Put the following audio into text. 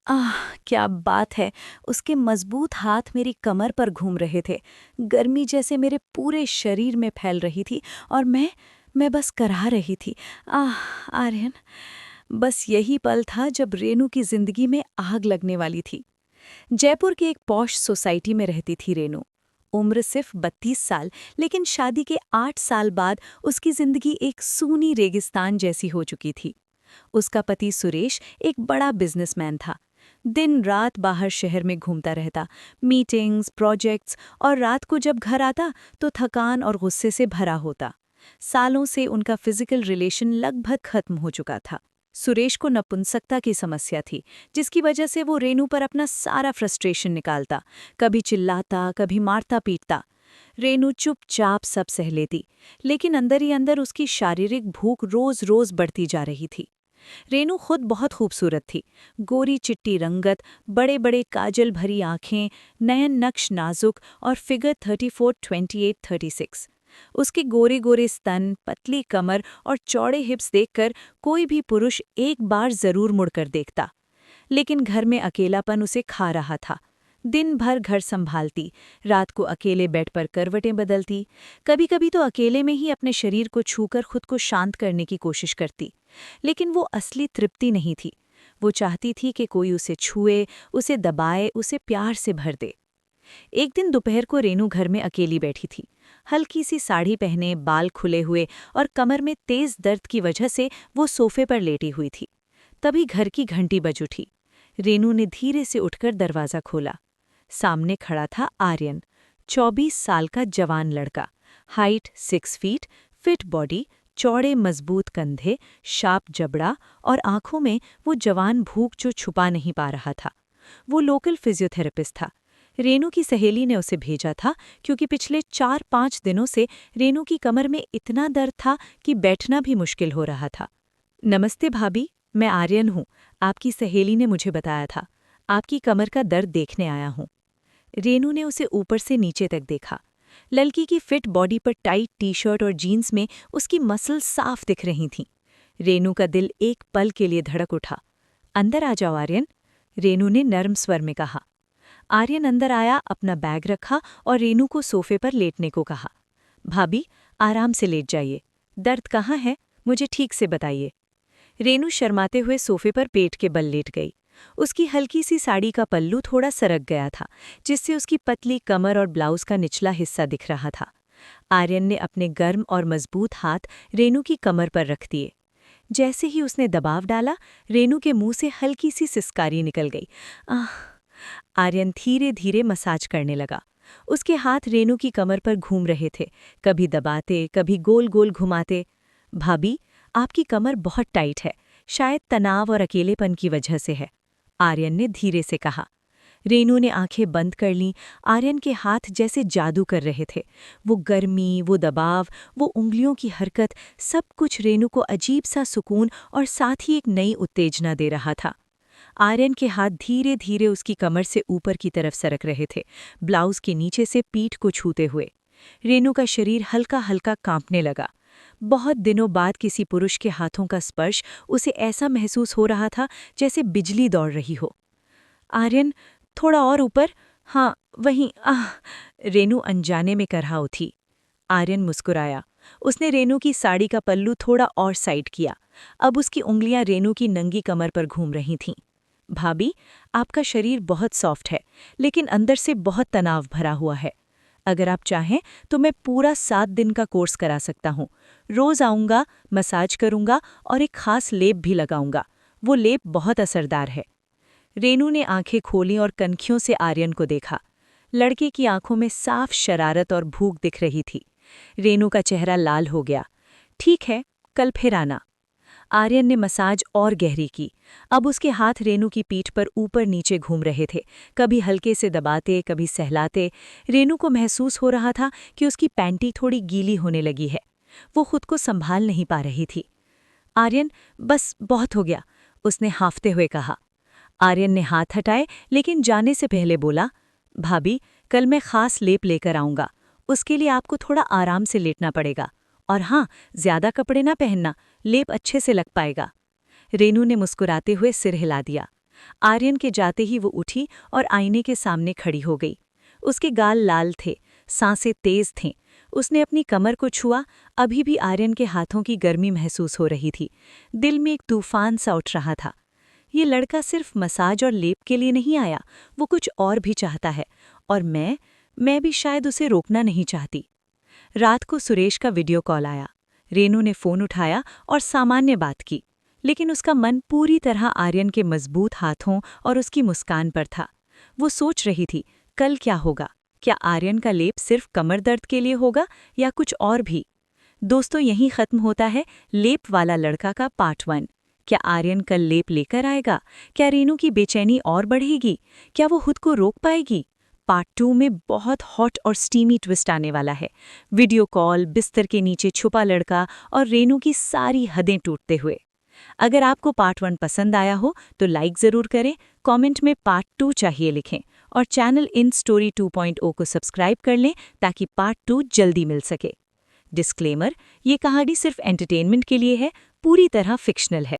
आह! क्या बात है। उसके मज़बूत हाथ मेरी कमर पर घूम रहे थे। गर्मी जैसे मेरे पूरे शरीर में फैल रही थी और मैं बस कराह रही थी। आह! आर्यन। बस यही पल था जब रेनू की ज़िंदगी में आग लगने वाली थी। जयपुर की एक पॉश सोसाइटी में रहती थी रेनू। उम्र सिर्फ 32 साल, लेकिन शादी के 8 साल बाद उसकी ज़िंदगी एक सूनी रेगिस्तान जैसी हो चुकी थी। उसका पति सुरेश एक बड़ा बिजनेसमैन था। दिन रात बाहर शहर में घूमता रहता, मीटिंग्स, प्रोजेक्ट्स, और रात को जब घर आता तो थकान और गुस्से से भरा होता। सालों से उनका फिजिकल रिलेशन लगभग खत्म हो चुका था। सुरेश को नपुंसकता की समस्या थी, जिसकी वजह से वो रेनू पर अपना सारा फ्रस्ट्रेशन निकालता, कभी चिल्लाता, कभी मारता पीटता। रेनू चुपचाप सब सह लेती, लेकिन अंदर ही अंदर उसकी शारीरिक भूख रोज रोज बढ़ती जा रही थी। रेनू खुद बहुत खूबसूरत थी। गोरी चिट्टी रंगत, बड़े बड़े काजल भरी आंखें, नयन नक्श नाजुक और फिगर 34, 28, 36। उसके गोरे गोरे स्तन, पतली कमर और चौड़े हिप्स देखकर कोई भी पुरुष एक बार जरूर मुड़कर देखता। लेकिन घर में अकेलापन उसे खा रहा था। दिन भर घर संभालती, रात को अकेले बेड पर करवटें बदलती, कभी कभी तो अकेले में ही अपने शरीर को छूकर खुद को शांत करने की कोशिश करती। लेकिन वो असली तृप्ति नहीं थी। वो चाहती थी कि कोई उसे छुए, उसे दबाए, उसे प्यार से भर दे। एक दिन दोपहर को रेनू घर में अकेली बैठी थी। हल्की सी साड़ी पहने, बाल खुले हुए और कमर में तेज दर्द की वजह से वो सोफे पर लेटी हुई थी। तभी घर की घंटी बज उठी। रेनू ने धीरे से उठकर दरवाज़ा खोला। सामने खड़ा था आर्यन, 24 साल का जवान लड़का। हाइट 6 फीट, फिट बॉडी, चौड़े मजबूत कंधे, शार्प जबड़ा और आंखों में वो जवान भूख जो छुपा नहीं पा रहा था। वो लोकल फिजियोथेरेपिस्ट था। रेनू की सहेली ने उसे भेजा था क्योंकि पिछले 4-5 दिनों से रेनू की कमर में इतना दर्द था कि बैठना भी मुश्किल हो रहा था। नमस्ते भाभी, मैं आर्यन हूँ। आपकी सहेली ने मुझे बताया था। आपकी कमर का दर्द देखने आया हूँ। रेनू ने उसे ऊपर से नीचे तक देखा। लड़की की फिट बॉडी पर टाइट टी-शर्ट और जीन्स में उसकी मसल साफ दिख रही थीं। रेनू का दिल एक पल के लिए धड़क उठा। अंदर आ जाओ आर्यन, रेनू ने नर्म स्वर में कहा। आर्यन अंदर आया, अपना बैग रखा और रेनू को सोफे पर लेटने को कहा। भाभी, आराम से लेट जाइए। दर्द कहाँ है, मुझे ठीक से बताइए। रेनू शर्माते हुए सोफे पर पेट के बल लेट गई। उसकी हल्की सी साड़ी का पल्लू थोड़ा सरक गया था, जिससे उसकी पतली कमर और ब्लाउज का निचला हिस्सा दिख रहा था। आर्यन ने अपने गर्म और मजबूत हाथ रेनू की कमर पर रख दिए। जैसे ही उसने दबाव डाला, रेनू के मुंह से हल्की सी सिसकारी निकल गई। आह! आर्यन धीरे धीरे मसाज करने लगा। उसके हाथ रेनू की कमर पर घूम रहे थे, कभी दबाते, कभी गोल गोल घुमाते। भाभी, आपकी कमर बहुत टाइट है, शायद तनाव और अकेलेपन की वजह से है, आर्यन ने धीरे से कहा। रेनू ने आंखें बंद कर लीं। आर्यन के हाथ जैसे जादू कर रहे थे। वो गर्मी, वो दबाव, वो उंगलियों की हरकत, सब कुछ रेनू को अजीब सा सुकून और साथ ही एक नई उत्तेजना दे रहा था। आर्यन के हाथ धीरे धीरे उसकी कमर से ऊपर की तरफ सरक रहे थे, ब्लाउज के नीचे से पीठ को छूते हुए। रेनू का शरीर हल्का हल्का कांपने लगा। बहुत दिनों बाद किसी पुरुष के हाथों का स्पर्श उसे ऐसा महसूस हो रहा था जैसे बिजली दौड़ रही हो। आर्यन, थोड़ा और ऊपर। हाँ, वहीं। आह! रेनू अनजाने में करहा उठी। आर्यन मुस्कुराया। उसने रेनू की साड़ी का पल्लू थोड़ा और साइड किया। अब उसकी उंगलियां रेनू की नंगी कमर पर घूम रही थीं। भाभी, आपका शरीर बहुत सॉफ्ट है, लेकिन अंदर से बहुत तनाव भरा हुआ है। अगर आप चाहें तो मैं पूरा 7 दिन का कोर्स करा सकता हूँ। रोज आऊँगा, मसाज करूँगा और एक खास लेप भी लगाऊंगा। वो लेप बहुत असरदार है। रेनू ने आंखें खोलीं और कनखियों से आर्यन को देखा। लड़के की आंखों में साफ शरारत और भूख दिख रही थी। रेनू का चेहरा लाल हो गया। ठीक है, कल फिर आना। आर्यन ने मसाज और गहरी की। अब उसके हाथ रेनू की पीठ पर ऊपर नीचे घूम रहे थे, कभी हल्के से दबाते, कभी सहलाते। रेनू को महसूस हो रहा था कि उसकी पैंटी थोड़ी गीली होने लगी है। वो खुद को संभाल नहीं पा रही थी। आर्यन, बस बहुत हो गया, उसने हाँफते हुए कहा। आर्यन ने हाथ हटाए, लेकिन जाने से पहले बोला, भाभी, कल मैं खास लेप लेकर आऊँगा। उसके लिए आपको थोड़ा आराम से लेटना पड़ेगा। और हाँ, ज्यादा कपड़े ना पहनना, लेप अच्छे से लग पाएगा। रेनू ने मुस्कुराते हुए सिर हिला दिया। आर्यन के जाते ही वो उठी और आईने के सामने खड़ी हो गई। उसके गाल लाल थे, सांसें तेज थीं। उसने अपनी कमर को छुआ, अभी भी आर्यन के हाथों की गर्मी महसूस हो रही थी। दिल में एक तूफान सा उठ रहा था। ये लड़का सिर्फ मसाज और लेप के लिए नहीं आया, वो कुछ और भी चाहता है, और मैं भी शायद उसे रोकना नहीं चाहती। रात को सुरेश का वीडियो कॉल आया। रेनू ने फ़ोन उठाया और सामान्य बात की, लेकिन उसका मन पूरी तरह आर्यन के मजबूत हाथों और उसकी मुस्कान पर था। वो सोच रही थी, कल क्या होगा? क्या आर्यन का लेप सिर्फ कमर दर्द के लिए होगा या कुछ और भी? दोस्तों, यहीं खत्म होता है लेप वाला लड़का का पार्ट 1। क्या आर्यन कल लेप लेकर आएगा? क्या रेनू की बेचैनी और बढ़ेगी? क्या वो खुद को रोक पाएगी? पार्ट 2 में बहुत हॉट और स्टीमी ट्विस्ट आने वाला है। वीडियो कॉल, बिस्तर के नीचे छुपा लड़का और रेनू की सारी हदें टूटते हुए। अगर आपको पार्ट 1 पसंद आया हो तो लाइक ज़रूर करें, कमेंट में पार्ट 2 चाहिए लिखें, और चैनल इन स्टोरी 2.0 को सब्सक्राइब कर लें ताकि पार्ट 2 जल्दी मिल सके। डिस्क्लेमर, ये कहानी सिर्फ एंटरटेनमेंट के लिए है, पूरी तरह फिक्शनल है।